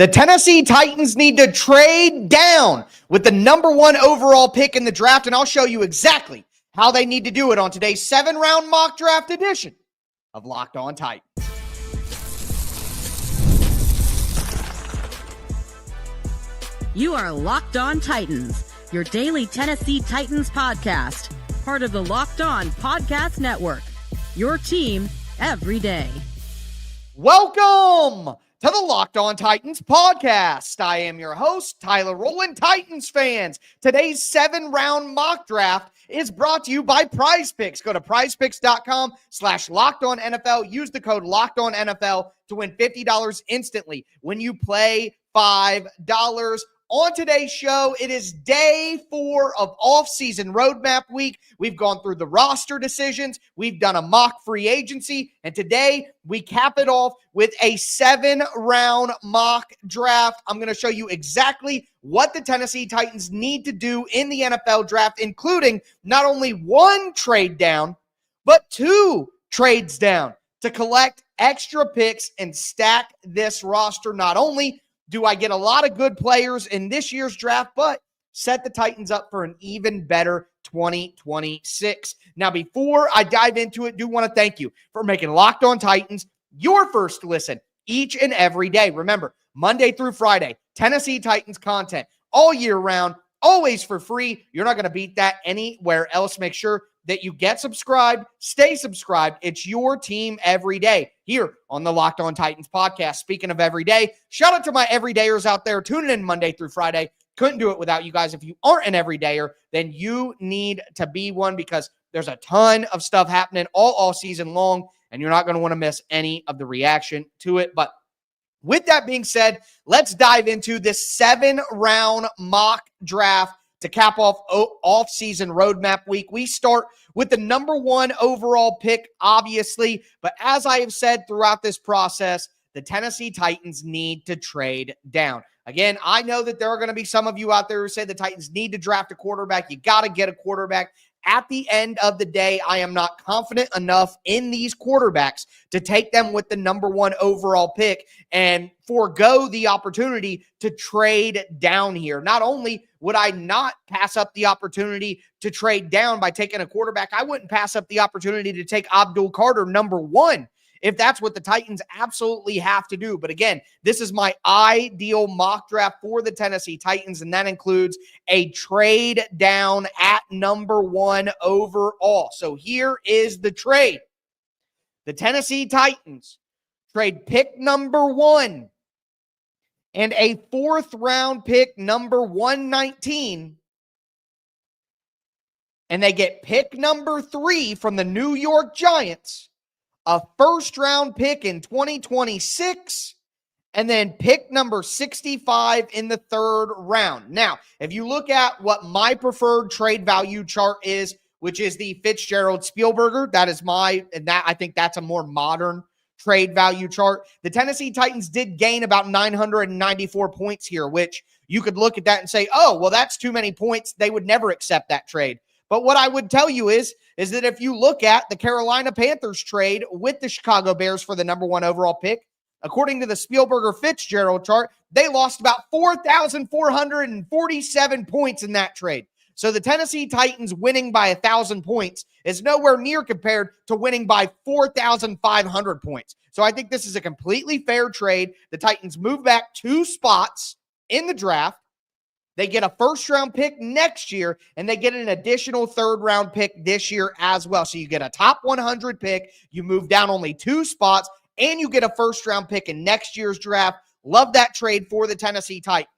The Tennessee Titans need to trade down with the number 1 overall pick in the draft, and I'll show you exactly how they need to do it on today's 7-round mock draft edition of Locked On Titans. You are Locked On Titans, your daily Tennessee Titans podcast, part of the Locked On Podcast Network, your team every day. Welcome to the Locked On Titans podcast. I am your host, Tyler Rowland. Titans fans, today's 7-round mock draft is brought to you by PrizePicks. Go to prizepicks.com/LockedOnNFL. Use the code LockedOnNFL to win $50 instantly when you play $5. On today's show, it is day 4 of off-season roadmap week. We've gone through the roster decisions. We've done a mock free agency. And today, we cap it off with a 7-round mock draft. I'm going to show you exactly what the Tennessee Titans need to do in the NFL draft, including not only 1 trade down, but 2 trades down to collect extra picks and stack this roster. Not only do I get a lot of good players in this year's draft, but set the Titans up for an even better 2026. Now, before I dive into it, I do want to thank you for making Locked On Titans your first listen each and every day. Remember, Monday through Friday, Tennessee Titans content all year round, always for free. You're not going to beat that anywhere else. Make sure that you get subscribed, stay subscribed. It's your team every day here on the Locked On Titans podcast. Speaking of every day, shout out to my everydayers out there tuning in Monday through Friday. Couldn't do it without you guys. If you aren't an everydayer, then you need to be one because there's a ton of stuff happening all season long, and you're not going to want to miss any of the reaction to it. But with that being said, let's dive into this 7-round mock draft to cap off off-season roadmap week. We start with the number 1 overall pick, obviously. But as I have said throughout this process, the Tennessee Titans need to trade down. Again, I know that there are going to be some of you out there who say the Titans need to draft a quarterback. You got to get a quarterback. At the end of the day, I am not confident enough in these quarterbacks to take them with the number 1 overall pick and forego the opportunity to trade down here. Not only would I not pass up the opportunity to trade down by taking a quarterback, I wouldn't pass up the opportunity to take Abdul Carter number 1 if that's what the Titans absolutely have to do. But again, this is my ideal mock draft for the Tennessee Titans, and that includes a trade down at number 1 overall. So here is the trade. The Tennessee Titans trade pick number 1 and a 4th-round pick number 119, and they get pick number 3 from the New York Giants, a 1st-round pick in 2026, and then pick number 65 in the 3rd round. Now, if you look at what my preferred trade value chart is, which is the Fitzgerald-Spielberger, I think that's a more modern trade value chart. The Tennessee Titans did gain about 994 points here, which you could look at that and say, oh, well, that's too many points. They would never accept that trade. But what I would tell you is that if you look at the Carolina Panthers trade with the Chicago Bears for the number 1 overall pick, according to the Spielberger-Fitzgerald chart, they lost about 4,447 points in that trade. So the Tennessee Titans winning by 1,000 points is nowhere near compared to winning by 4,500 points. So I think this is a completely fair trade. The Titans move back 2 spots in the draft. They get a 1st-round pick next year, and they get an additional 3rd-round pick this year as well. So you get a top 100 pick, you move down only 2 spots, and you get a 1st-round pick in next year's draft. Love that trade for the Tennessee Titans.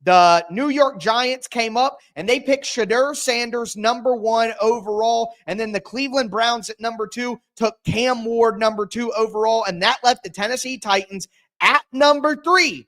The New York Giants came up, and they picked Shedeur Sanders number 1 overall, and then the Cleveland Browns at number 2 took Cam Ward number 2 overall, and that left the Tennessee Titans at number 3.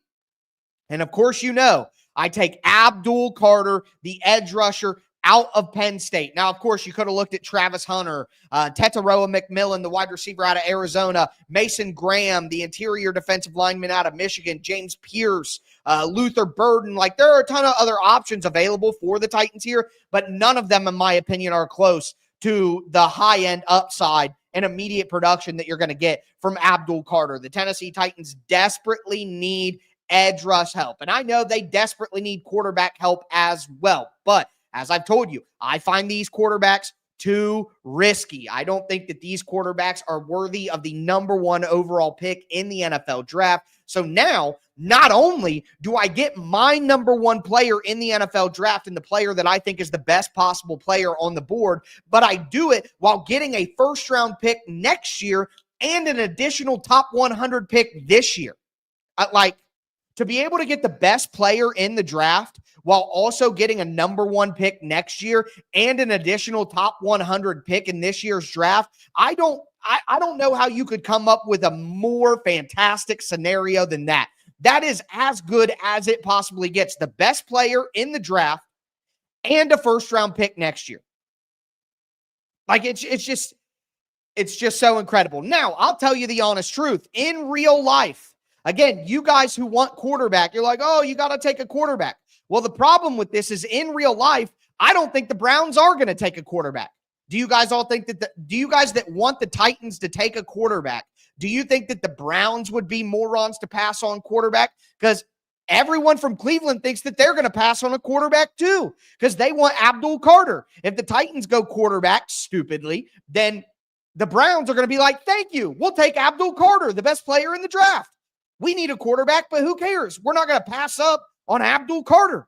And, of course, you know, I take Abdul Carter, the edge rusher, out of Penn State. Now, of course, you could have looked at Travis Hunter, Tetaroa McMillan, the wide receiver out of Arizona, Mason Graham, the interior defensive lineman out of Michigan, James Pierce, Luther Burden. Like, there are a ton of other options available for the Titans here, but none of them, in my opinion, are close to the high-end upside and immediate production that you're going to get from Abdul Carter. The Tennessee Titans desperately need edge rush help. And I know they desperately need quarterback help as well. But as I've told you, I find these quarterbacks too risky. I don't think that these quarterbacks are worthy of the number 1 overall pick in the NFL draft. So now, not only do I get my number 1 player in the NFL draft and the player that I think is the best possible player on the board, but I do it while getting a first-round pick next year and an additional top 100 pick this year. To be able to get the best player in the draft while also getting a number 1 pick next year and an additional top 100 pick in this year's draft, I don't know how you could come up with a more fantastic scenario than that. That is as good as it possibly gets. The best player in the draft and a first-round pick next year. It's just so incredible. Now, I'll tell you the honest truth. In real life, again, you guys who want quarterback, you're like, oh, you got to take a quarterback. Well, the problem with this is in real life, I don't think the Browns are going to take a quarterback. Do you guys all think do you guys that want the Titans to take a quarterback, do you think that the Browns would be morons to pass on quarterback? Because everyone from Cleveland thinks that they're going to pass on a quarterback too, because they want Abdul Carter. If the Titans go quarterback stupidly, then the Browns are going to be like, thank you. We'll take Abdul Carter, the best player in the draft. We need a quarterback, but who cares? We're not going to pass up on Abdul Carter.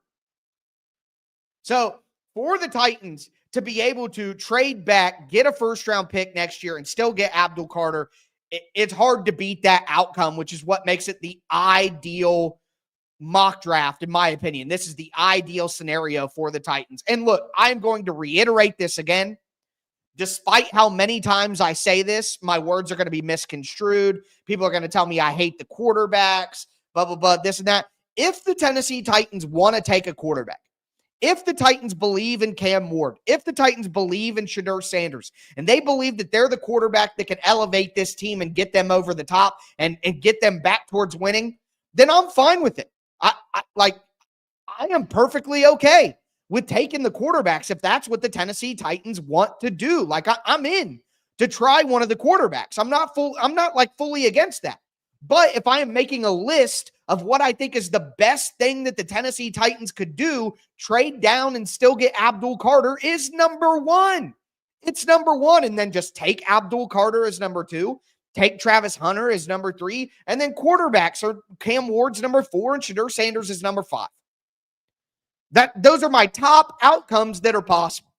So for the Titans to be able to trade back, get a first-round pick next year, and still get Abdul Carter, it's hard to beat that outcome, which is what makes it the ideal mock draft, in my opinion. This is the ideal scenario for the Titans. And look, I'm going to reiterate this again. Despite how many times I say this, my words are going to be misconstrued. People are going to tell me I hate the quarterbacks, blah, blah, blah, this and that. If the Tennessee Titans want to take a quarterback, if the Titans believe in Cam Ward, if the Titans believe in Shedeur Sanders, and they believe that they're the quarterback that can elevate this team and get them over the top and get them back towards winning, then I'm fine with it. I am perfectly okay with taking the quarterbacks if that's what the Tennessee Titans want to do. I'm in to try one of the quarterbacks. I'm not fully against that. But if I am making a list of what I think is the best thing that the Tennessee Titans could do, trade down and still get Abdul Carter is number 1. It's number 1. And then just take Abdul Carter as number 2, take Travis Hunter as number 3, and then quarterbacks are Cam Ward's number 4 and Shedeur Sanders is number 5. Those are my top outcomes that are possible.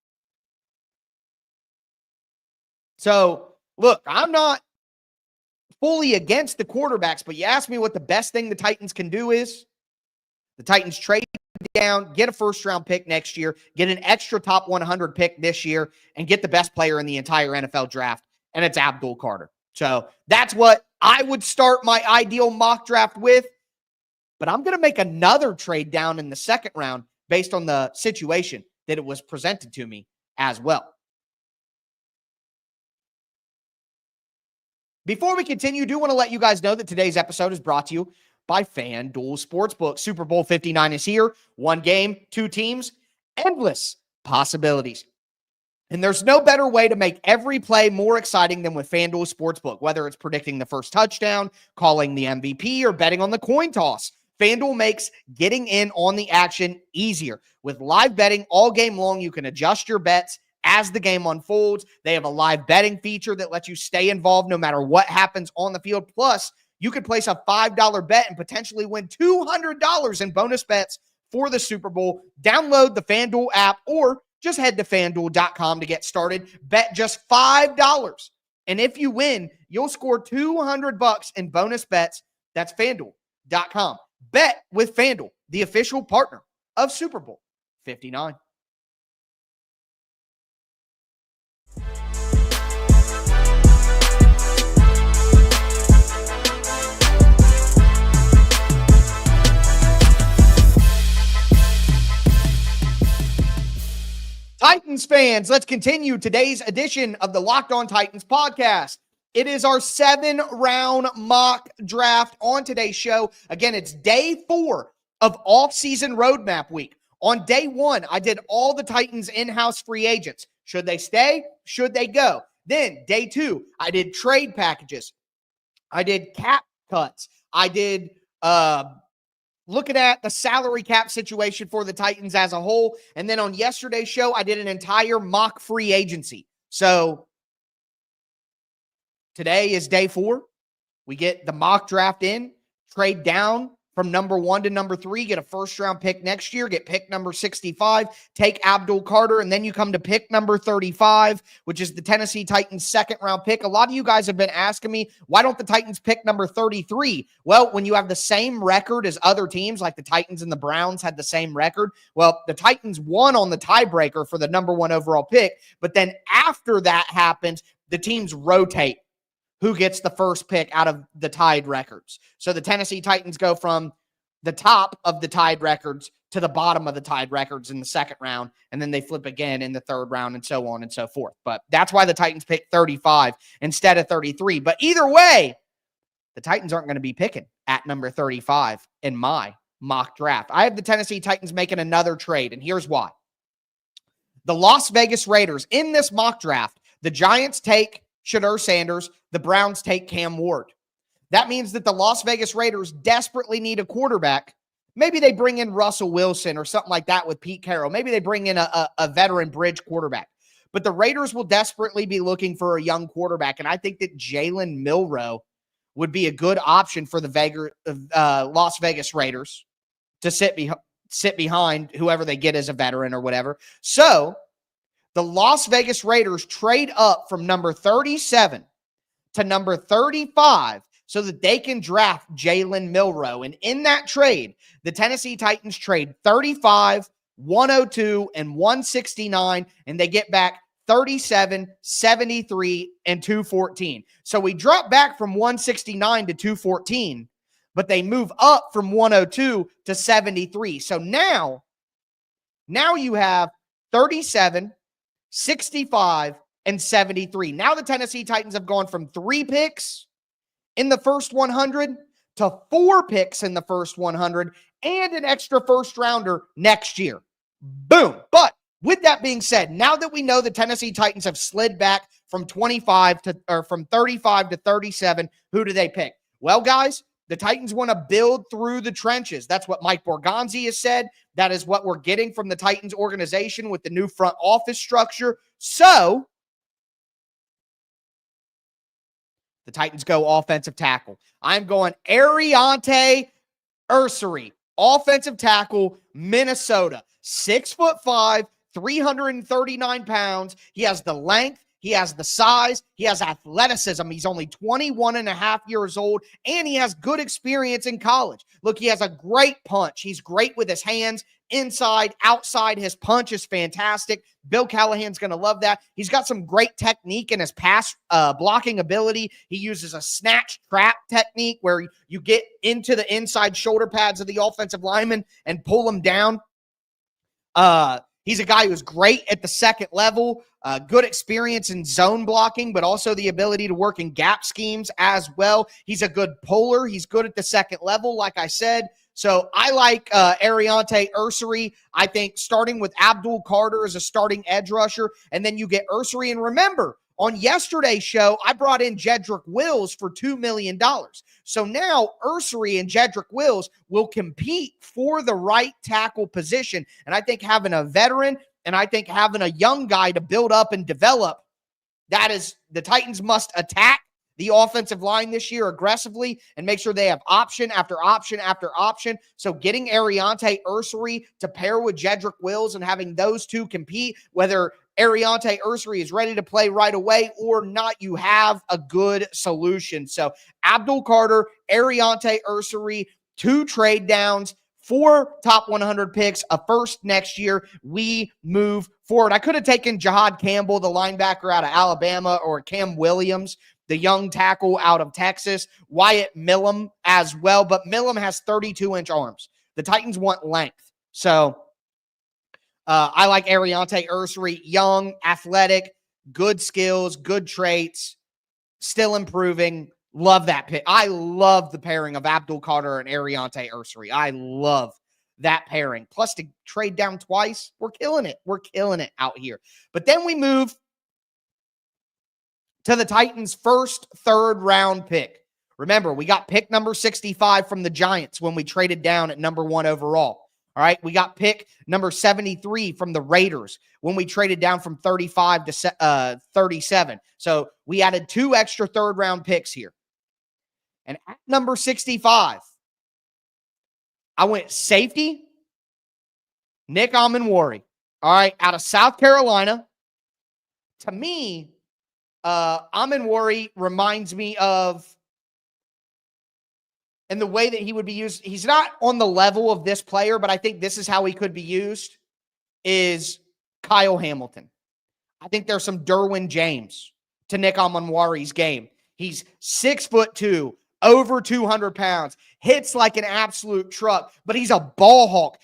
So, look, I'm not fully against the quarterbacks, but you ask me what the best thing the Titans can do is, the Titans trade down, get a first-round pick next year, get an extra top 100 pick this year, and get the best player in the entire NFL draft, and it's Abdul Carter. So that's what I would start my ideal mock draft with, but I'm going to make another trade down in the second round based on the situation that it was presented to me as well. Before we continue, I do want to let you guys know that today's episode is brought to you by FanDuel Sportsbook. Super Bowl 59 is here. 1 game, 2 teams, endless possibilities. And there's no better way to make every play more exciting than with FanDuel Sportsbook, whether it's predicting the first touchdown, calling the MVP, or betting on the coin toss. FanDuel makes getting in on the action easier. With live betting all game long, you can adjust your bets as the game unfolds. They have a live betting feature that lets you stay involved no matter what happens on the field. Plus, you could place a $5 bet and potentially win $200 in bonus bets for the Super Bowl. Download the FanDuel app or just head to FanDuel.com to get started. Bet just $5. And if you win, you'll score $200 in bonus bets. That's FanDuel.com. Bet with FanDuel, the official partner of Super Bowl 59. Titans fans, let's continue today's edition of the Locked On Titans podcast. It is our 7-round mock draft on today's show. Again, it's day 4 of off-season roadmap week. On day 1, I did all the Titans in-house free agents. Should they stay? Should they go? Then day 2, I did trade packages. I did cap cuts. I did looking at the salary cap situation for the Titans as a whole. And then on yesterday's show, I did an entire mock free agency. So today is day 4. We get the mock draft in, trade down from number 1 to number 3, get a first-round pick next year, get pick number 65, take Abdul Carter, and then you come to pick number 35, which is the Tennessee Titans' second-round pick. A lot of you guys have been asking me, why don't the Titans pick number 33? Well, when you have the same record as other teams, like the Titans and the Browns had the same record, well, the Titans won on the tiebreaker for the number 1 overall pick, but then after that happens, the teams rotate who gets the first pick out of the tied records. So the Tennessee Titans go from the top of the tied records to the bottom of the tied records in the second round, and then they flip again in the third round and so on and so forth. But that's why the Titans pick 35 instead of 33. But either way, the Titans aren't going to be picking at number 35 in my mock draft. I have the Tennessee Titans making another trade, and here's why. The Las Vegas Raiders, in this mock draft, the Giants take Shedeur Sanders, the Browns take Cam Ward. That means that the Las Vegas Raiders desperately need a quarterback. Maybe they bring in Russell Wilson or something like that with Pete Carroll. Maybe they bring in a veteran bridge quarterback. But the Raiders will desperately be looking for a young quarterback, and I think that Jalen Milroe would be a good option for the Las Vegas Raiders to sit behind whoever they get as a veteran or whatever. So the Las Vegas Raiders trade up from number 37 to number 35 so that they can draft Jalen Milroe. And in that trade, the Tennessee Titans trade 35, 102, and 169, and they get back 37, 73, and 214. So we drop back from 169 to 214, but they move up from 102 to 73. So now you have 37, 65, and 73. Now the Tennessee Titans have gone from 3 picks in the first 100 to 4 picks in the first 100 and an extra first rounder next year. Boom. But with that being said, now that we know the Tennessee Titans have slid back from 35 to from 35 to 37, who do they pick? Well, guys, the Titans want to build through the trenches. That's what Mike Borgonzi has said. That is what we're getting from the Titans organization with the new front office structure. So the Titans go offensive tackle. I'm going Ariante Ursary, offensive tackle, Minnesota. 6'5", 339 pounds. He has the length. He has the size. He has athleticism. He's only 21 and a half years old, and he has good experience in college. Look, he has a great punch. He's great with his hands, inside, outside. His punch is fantastic. Bill Callahan's going to love that. He's got some great technique in his pass blocking ability. He uses a snatch trap technique where you get into the inside shoulder pads of the offensive lineman and pull them down. He's a guy who's great at the second level, good experience in zone blocking, but also the ability to work in gap schemes as well. He's a good puller. He's good at the second level, like I said. So I like Ariante Ursary. I think starting with Abdul Carter as a starting edge rusher, and then you get Ursary. And remember, on yesterday's show, I brought in Jedrick Wills for $2 million. So now Ursary and Jedrick Wills will compete for the right tackle position. And I think having a veteran and I think having a young guy to build up and develop, that is, the Titans must attack the offensive line this year aggressively and make sure they have option after option after option. So getting Ariante Ursary to pair with Jedrick Wills and having those two compete, whether Ariante Ursary is ready to play right away or not, you have a good solution. So Abdul Carter, Ariante Ursary, 2 trade downs, 4 top 100 picks, a first next year. We move forward. I could have taken Jahad Campbell, the linebacker out of Alabama, or Cam Williams, the young tackle out of Texas, Wyatt Millam as well, but Millam has 32-inch arms. The Titans want length. So I like Ariante Ursary, young, athletic, good skills, good traits, still improving. Love that pick. I love the pairing of Abdul Carter and Ariante Ursary. I love that pairing. Plus to trade down twice, we're killing it. We're killing it out here. But then we move to the Titans' first third-round pick. Remember, we got pick number 65 from the Giants when we traded down at number 1 overall. All right, we got pick number 73 from the Raiders when we traded down from 35 to 37. So we added 2 extra third-round picks here. And at number 65, I went safety, Nick Amanwari. All right, out of South Carolina. To me, Amanwari reminds me of, and the way that he would be used, he's not on the level of this player, but I think this is how he could be used, is Kyle Hamilton. I think there's some Derwin James to Nick Amanwari's game. He's 6'2", over 200 pounds, hits like an absolute truck, but he's a ball hawk.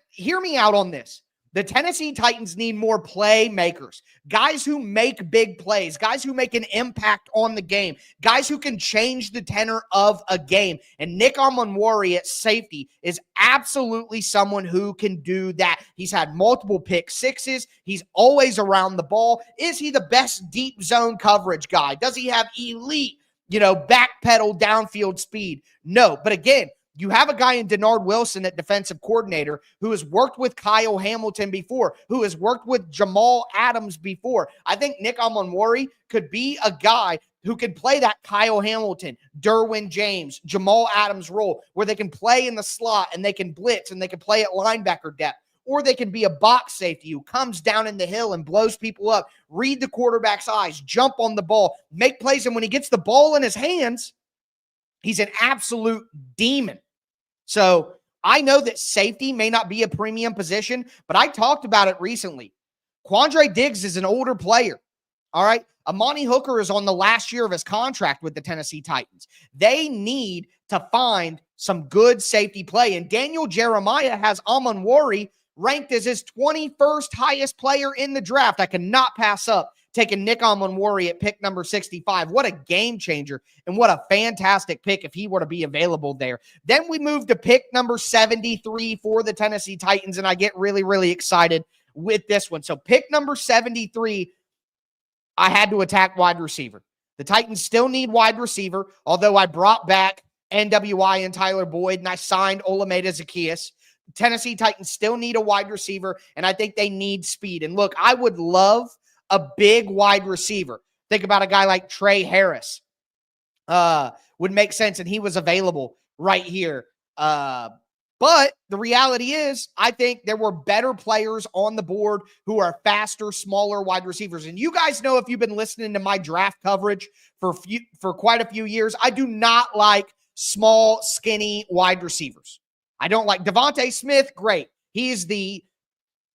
Hear me out on this. The Tennessee Titans need more playmakers, guys who make big plays, guys who make an impact on the game, guys who can change the tenor of a game. And Nick Amanwari at safety is absolutely someone who can do that. He's had multiple pick sixes. He's always around the ball. Is he the best deep zone coverage guy? Does he have elite, backpedal downfield speed? No. But again, you have a guy in Denard Wilson at defensive coordinator who has worked with Kyle Hamilton before, who has worked with Jamal Adams before. I think Nick Amanwari could be a guy who can play that Kyle Hamilton, Derwin James, Jamal Adams role, where they can play in the slot and they can blitz and they can play at linebacker depth. Or they can be a box safety who comes down in the hill and blows people up, read the quarterback's eyes, jump on the ball, make plays. And when he gets the ball in his hands, he's an absolute demon. So I know that safety may not be a premium position, but I talked about it recently. Quandre Diggs is an older player. All right. Amani Hooker is on the last year of his contract with the Tennessee Titans. They need to find some good safety play. And Daniel Jeremiah has Amanwari ranked as his 21st highest player in the draft. I cannot pass up taking Nick Amanwari at pick number 65. What a game changer and what a fantastic pick if he were to be available there. Then we move to pick number 73 for the Tennessee Titans, and I get really, really excited with this one. So pick number 73, I had to attack wide receiver. The Titans still need wide receiver, although I brought back NWI and Tyler Boyd, and I signed Olamide Zaccheaus. Tennessee Titans still need a wide receiver, and I think they need speed. And look, I would love a big wide receiver. Think about a guy like Trey Harris. Would make sense, and he was available right here. But the reality is, I think there were better players on the board who are faster, smaller wide receivers. And you guys know, if you've been listening to my draft coverage for quite a few years, I do not like small, skinny wide receivers. I don't like Devontae Smith. Great. He is the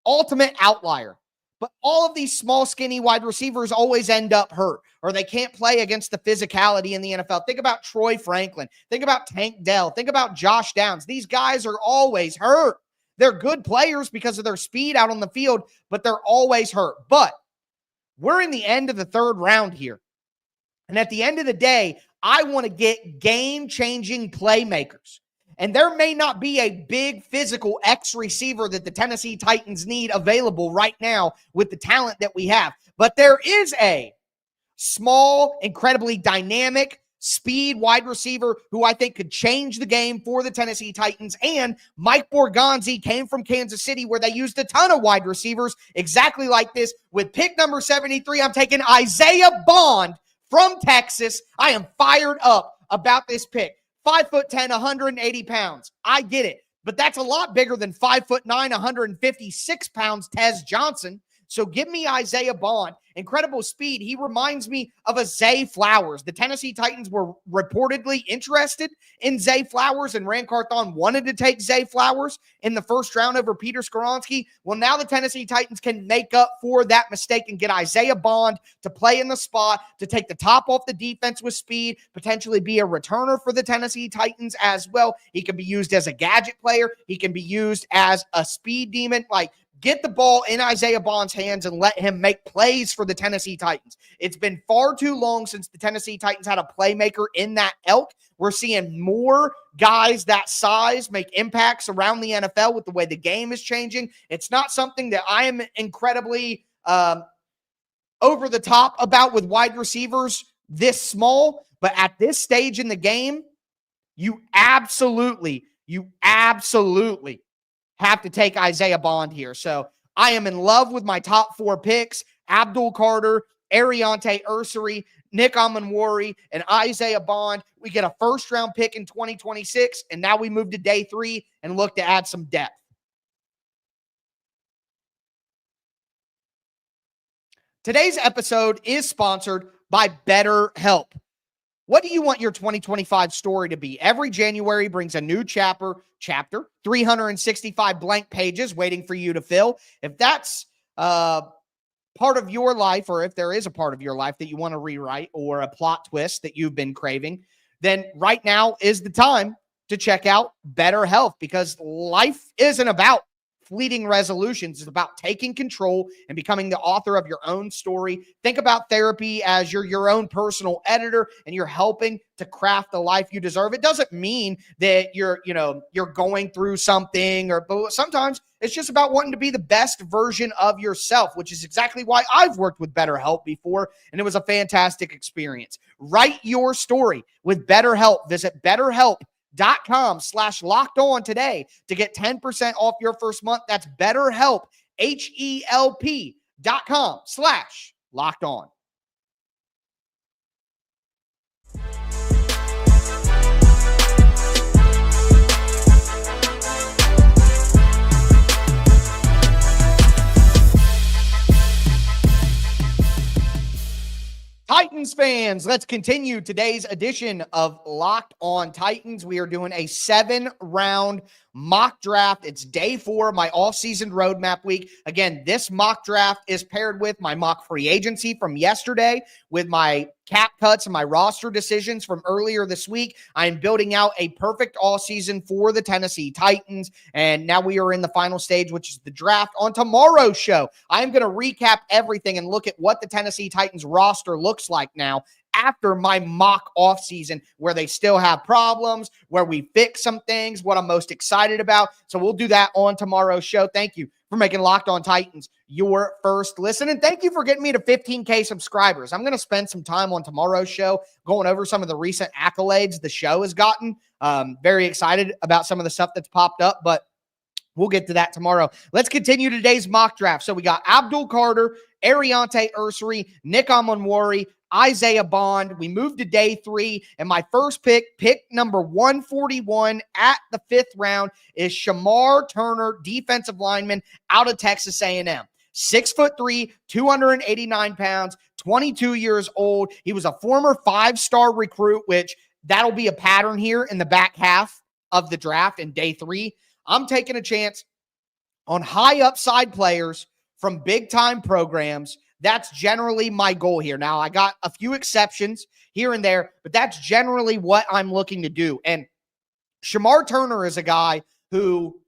ultimate outlier. But all of these small, skinny wide receivers always end up hurt, or they can't play against the physicality in the NFL. Think about Troy Franklin. Think about Tank Dell. Think about Josh Downs. These guys are always hurt. They're good players because of their speed out on the field, but they're always hurt. But we're in the end of the third round here. And at the end of the day, I want to get game-changing playmakers. And there may not be a big physical X receiver that the Tennessee Titans need available right now with the talent that we have. But there is a small, incredibly dynamic, speed wide receiver who I think could change the game for the Tennessee Titans. And Mike Borgonzi came from Kansas City, where they used a ton of wide receivers exactly like this. With pick number 73, I'm taking Isaiah Bond from Texas. I am fired up about this pick. 5'10", 180 pounds. I get it. But that's a lot bigger than 5'9", 156 pounds Tez Johnson. So give me Isaiah Bond. Incredible speed. He reminds me of a Zay Flowers. The Tennessee Titans were reportedly interested in Zay Flowers, and Rand Carthon wanted to take Zay Flowers in the first round over Peter Skoronski. Well, now the Tennessee Titans can make up for that mistake and get Isaiah Bond to play in the spot, to take the top off the defense with speed, potentially be a returner for the Tennessee Titans as well. He can be used as a gadget player. He can be used as a speed demon. Get the ball in Isaiah Bond's hands and let him make plays for the Tennessee Titans. It's been far too long since the Tennessee Titans had a playmaker in that ilk. We're seeing more guys that size make impacts around the NFL with the way the game is changing. It's not something that I am incredibly over the top about with wide receivers this small, But at this stage in the game, you absolutely have to take Isaiah Bond here. So I am in love with my top 4 picks: Abdul Carter, Ariante Ursary, Nick Amanwari, and Isaiah Bond. We get a first-round pick in 2026, and now we move to day 3 and look to add some depth. Today's episode is sponsored by Betterhelp. What do you want your 2025 story to be? Every January brings a new chapter, 365 blank pages waiting for you to fill. If that's part of your life, or if there is a part of your life that you want to rewrite, or a plot twist that you've been craving, then right now is the time to check out Betterhelp, because life isn't about fleeting resolutions. It's about taking control and becoming the author of your own story. Think about therapy as you're your own personal editor, and you're helping to craft the life you deserve. It doesn't mean that you're going through something, but sometimes it's just about wanting to be the best version of yourself, which is exactly why I've worked with BetterHelp before, and it was a fantastic experience. Write your story with BetterHelp. Visit BetterHelp.com/lockedon today to get 10% off your first month. That's BetterHelp, HELP.com/lockedon. Titans fans, let's continue today's edition of Locked On Titans. We are doing a 7-round mock draft. It's day 4 of my off-season roadmap week. Again, this mock draft is paired with my mock free agency from yesterday, with my cap cuts and my roster decisions from earlier this week. I'm building out a perfect all-season for the Tennessee Titans, and now we are in the final stage, which is the draft. On tomorrow's show, I'm going to recap everything and look at what the Tennessee Titans roster looks like now after my mock offseason, where they still have problems, where we fix some things, what I'm most excited about. So we'll do that on tomorrow's show. Thank you for making Locked On Titans your first listen, and thank you for getting me to 15K subscribers. I'm going to spend some time on tomorrow's show going over some of the recent accolades the show has gotten. Very excited about some of the stuff that's popped up, but we'll get to that tomorrow. Let's continue today's mock draft. So we got Abdul Carter, Ariante Ursary, Nick Amanwari, Isaiah Bond. We moved to day 3, and my first pick number 141 at the 5th round, is Shamar Turner, defensive lineman out of Texas A&M. 6'3", 289 pounds, 22 years old. He was a former 5-star recruit, which that'll be a pattern here in the back half of the draft in day 3. I'm taking a chance on high upside players from big-time programs. That's generally my goal here. Now, I got a few exceptions here and there, but that's generally what I'm looking to do. And Shamar Turner is a guy who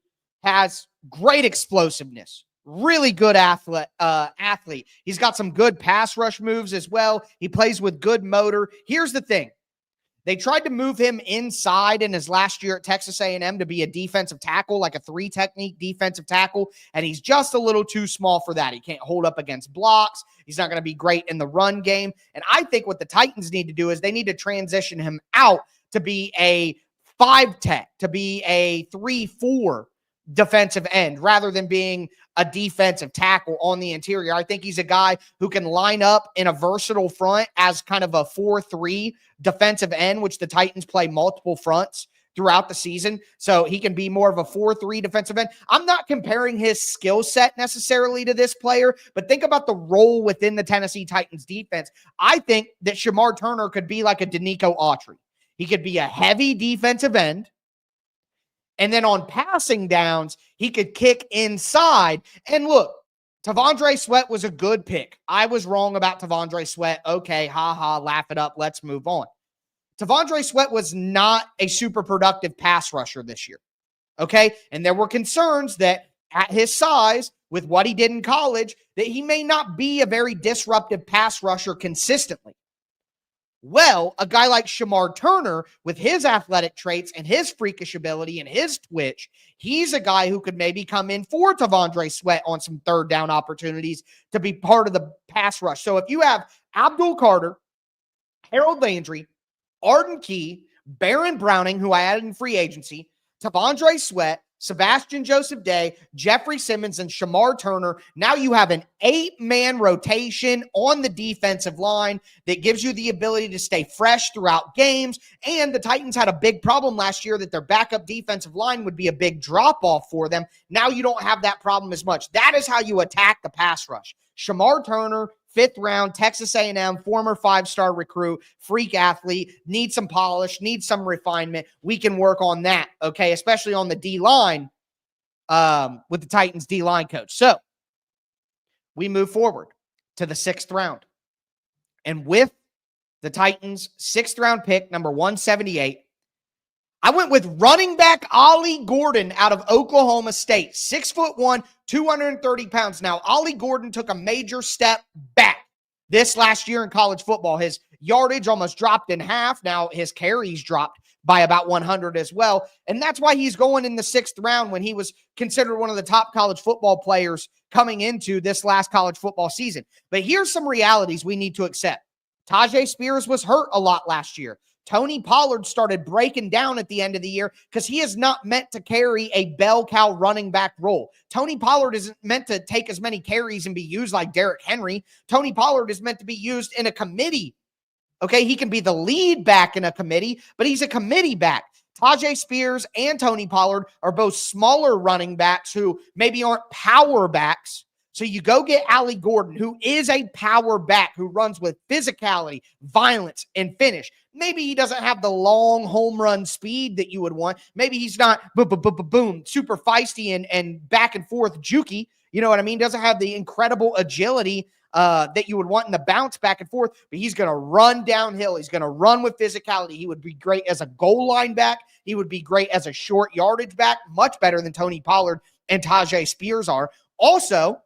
has great explosiveness, really good athlete. He's got some good pass rush moves as well. He plays with good motor. Here's the thing. They tried to move him inside in his last year at Texas A&M to be a defensive tackle, like a 3-technique defensive tackle, and he's just a little too small for that. He can't hold up against blocks. He's not going to be great in the run game. And I think what the Titans need to do is they need to transition him out to be a 5-tech, to be a 3-4 defensive end, rather than being a defensive tackle on the interior. I think he's a guy who can line up in a versatile front as kind of a 4-3 defensive end, which the Titans play multiple fronts throughout the season. So he can be more of a 4-3 defensive end. I'm not comparing his skill set necessarily to this player, but think about the role within the Tennessee Titans defense. I think that Shamar Turner could be like a Danico Autry. He could be a heavy defensive end, and then on passing downs, he could kick inside. And look, T'Vondre Sweat was a good pick. I was wrong about T'Vondre Sweat. Okay, laugh it up. Let's move on. T'Vondre Sweat was not a super productive pass rusher this year. Okay? And there were concerns that at his size, with what he did in college, that he may not be a very disruptive pass rusher consistently. Well, a guy like Shamar Turner, with his athletic traits and his freakish ability and his twitch, he's a guy who could maybe come in for T'Vondre Sweat on some third down opportunities to be part of the pass rush. So if you have Abdul Carter, Harold Landry, Arden Key, Baron Browning, who I added in free agency, Tavondre Sweat, Sebastian Joseph Day, Jeffrey Simmons, and Shamar Turner. Now you have an 8-man rotation on the defensive line that gives you the ability to stay fresh throughout games. And the Titans had a big problem last year that their backup defensive line would be a big drop-off for them. Now you don't have that problem as much. That is how you attack the pass rush. Shamar Turner, 5th round, Texas A&M, former 5-star recruit, freak athlete, needs some polish, needs some refinement. We can work on that, okay, especially on the D-line with the Titans D-line coach. So we move forward to the 6th round. And with the Titans' 6th round pick, number 178, I went with running back Ollie Gordon out of Oklahoma State. 6'1", 230 pounds. Now, Ollie Gordon took a major step back this last year in college football. His yardage almost dropped in half. Now, his carries dropped by about 100 as well. And that's why he's going in the 6th round when he was considered one of the top college football players coming into this last college football season. But here's some realities we need to accept. Tajay Spears was hurt a lot last year. Tony Pollard started breaking down at the end of the year because he is not meant to carry a bell cow running back role. Tony Pollard isn't meant to take as many carries and be used like Derrick Henry. Tony Pollard is meant to be used in a committee. Okay, he can be the lead back in a committee, but he's a committee back. Tajay Spears and Tony Pollard are both smaller running backs who maybe aren't power backs. So you go get Ollie Gordon, who is a power back, who runs with physicality, violence, and finish. Maybe he doesn't have the long home run speed that you would want. Maybe he's not boom, super feisty and back and forth jukey. You know what I mean? Doesn't have the incredible agility that you would want in the bounce back and forth, but he's going to run downhill. He's going to run with physicality. He would be great as a goal line back. He would be great as a short yardage back, much better than Tony Pollard and Tajay Spears are. Also,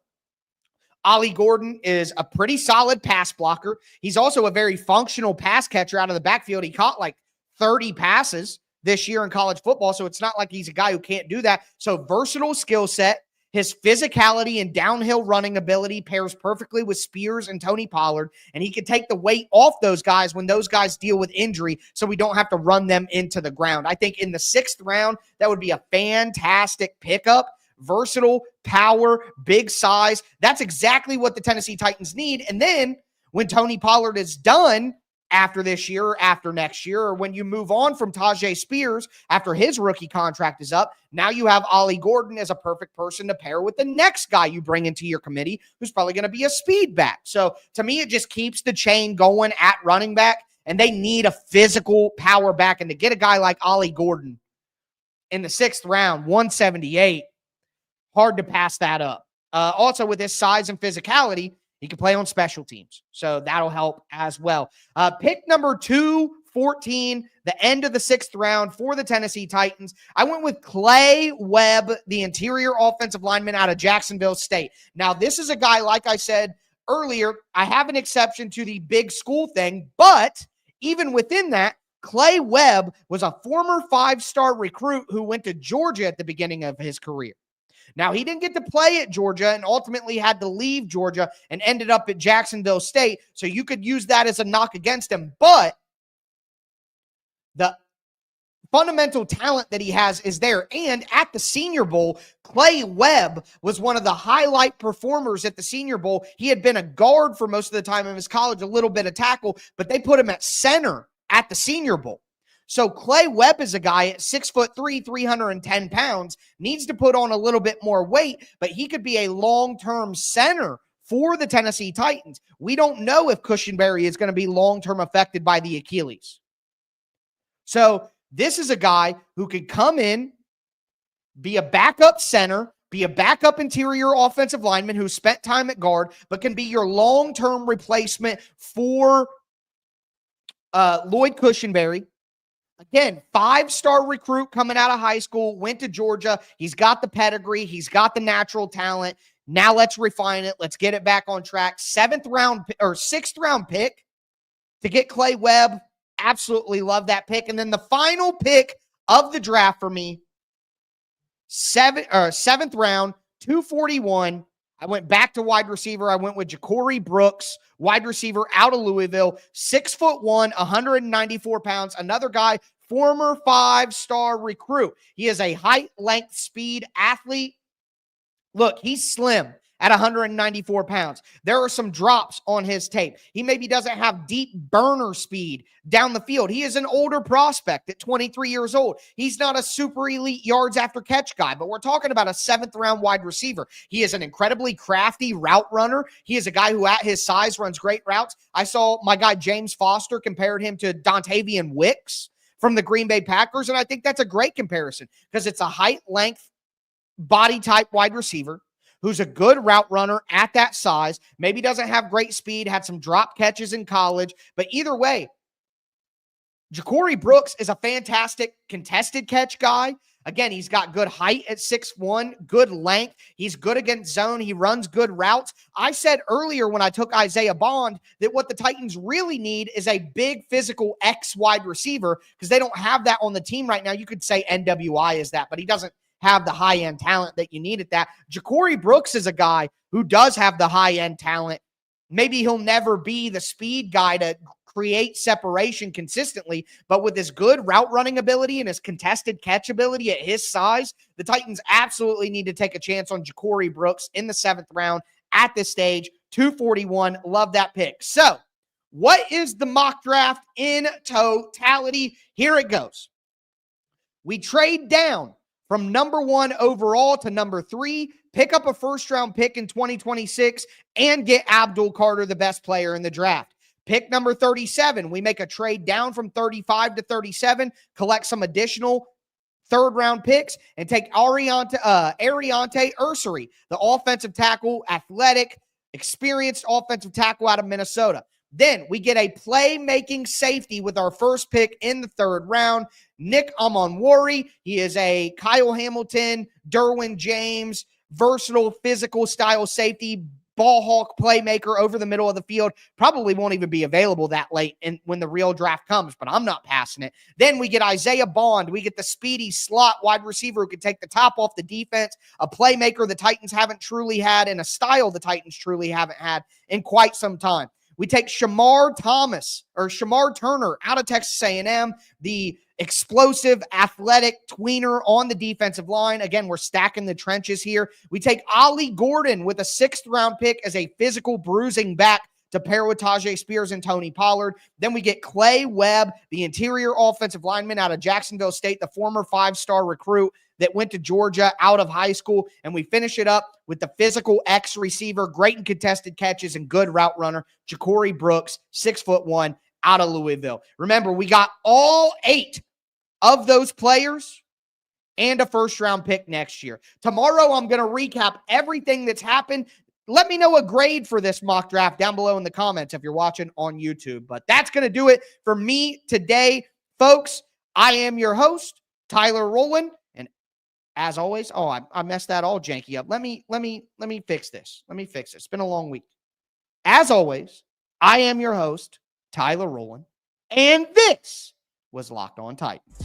Ollie Gordon is a pretty solid pass blocker. He's also a very functional pass catcher out of the backfield. He caught like 30 passes this year in college football, so it's not like he's a guy who can't do that. So versatile skill set. His physicality and downhill running ability pairs perfectly with Spears and Tony Pollard, and he can take the weight off those guys when those guys deal with injury so we don't have to run them into the ground. I think in the 6th round, that would be a fantastic pickup. Versatile, power, big size. That's exactly what the Tennessee Titans need. And then when Tony Pollard is done after this year or after next year, or when you move on from Tajay Spears after his rookie contract is up, now you have Ollie Gordon as a perfect person to pair with the next guy you bring into your committee, who's probably going to be a speed back. So to me, it just keeps the chain going at running back, and they need a physical power back. And to get a guy like Ollie Gordon in the 6th round, 178, hard to pass that up. Also, with his size and physicality, he can play on special teams. So that'll help as well. Pick number 214, the end of the 6th round for the Tennessee Titans. I went with Clay Webb, the interior offensive lineman out of Jacksonville State. Now, this is a guy, like I said earlier, I have an exception to the big school thing, but even within that, Clay Webb was a former 5-star recruit who went to Georgia at the beginning of his career. Now, he didn't get to play at Georgia and ultimately had to leave Georgia and ended up at Jacksonville State. So you could use that as a knock against him. But the fundamental talent that he has is there. And at the Senior Bowl, Clay Webb was one of the highlight performers at the Senior Bowl. He had been a guard for most of the time in his college, a little bit of tackle, but they put him at center at the Senior Bowl. So Clay Webb is a guy at 6'3", 310 pounds, needs to put on a little bit more weight, but he could be a long-term center for the Tennessee Titans. We don't know if Cushenberry is going to be long-term affected by the Achilles. So this is a guy who could come in, be a backup center, be a backup interior offensive lineman who spent time at guard, but can be your long-term replacement for Lloyd Cushenberry. Again, 5-star recruit coming out of high school, went to Georgia. He's got the pedigree. He's got the natural talent. Now let's refine it. Let's get it back on track. 6th round pick to get Clay Webb. Absolutely love that pick. And then the final pick of the draft for me, 7th round, 241. I went back to wide receiver. I went with Ja'Cory Brooks, wide receiver out of Louisville, 6'1", 194 pounds. Another guy, former 5-star recruit. He is a height, length, speed athlete. Look, he's slim at 194 pounds. There are some drops on his tape. He maybe doesn't have deep burner speed down the field. He is an older prospect at 23 years old. He's not a super elite yards after catch guy, but we're talking about a 7th-round wide receiver. He is an incredibly crafty route runner. He is a guy who at his size runs great routes. I saw my guy James Foster compared him to Dontavian Wicks from the Green Bay Packers, and I think that's a great comparison because it's a height, length, body type wide receiver who's a good route runner at that size, maybe doesn't have great speed, had some drop catches in college, but either way, Ja'Cory Brooks is a fantastic contested catch guy. Again, he's got good height at 6'1", good length. He's good against zone. He runs good routes. I said earlier when I took Isaiah Bond that what the Titans really need is a big physical X wide receiver because they don't have that on the team right now. You could say NWI is that, but he doesn't have the high-end talent that you need at that. Ja'Cory Brooks is a guy who does have the high-end talent. Maybe he'll never be the speed guy to create separation consistently, but with his good route running ability and his contested catch ability at his size, the Titans absolutely need to take a chance on Ja'Cory Brooks in the 7th round at this stage, 241. Love that pick. So, what is the mock draft in totality? Here it goes. We trade down from number 1 overall to number 3, pick up a first-round pick in 2026, and get Abdul Carter, the best player in the draft. Pick number 37, we make a trade down from 35 to 37, collect some additional third-round picks, and take Ariante Ursary, the offensive tackle, athletic, experienced offensive tackle out of Minnesota. Then we get a playmaking safety with our first pick in the 3rd round, Nick Amonwori. He is a Kyle Hamilton, Derwin James, versatile physical style safety, ball hawk playmaker over the middle of the field. Probably won't even be available that late when the real draft comes, but I'm not passing it. Then we get Isaiah Bond. We get the speedy slot wide receiver who can take the top off the defense, a playmaker the Titans haven't truly had, and a style the Titans truly haven't had in quite some time. We take Shamar Turner out of Texas A&M, the explosive, athletic tweener on the defensive line. Again, we're stacking the trenches here. We take Ollie Gordon with a 6th-round pick as a physical bruising back to pair with Tajay Spears and Tony Pollard. Then we get Clay Webb, the interior offensive lineman out of Jacksonville State, the former 5-star recruit that went to Georgia out of high school. And we finish it up with the physical X receiver, great in contested catches and good route runner, Ja'Cory Brooks, 6'1", out of Louisville. Remember, we got all 8 of those players and a first-round pick next year. Tomorrow, I'm going to recap everything that's happened. Let me know a grade for this mock draft down below in the comments if you're watching on YouTube. But that's going to do it for me today, folks. I am your host, Tyler Rowland. And as always, I messed that all janky up. Let me fix this. It's been a long week. As always, I am your host, Tyler Rowland. And this was Locked On Titans.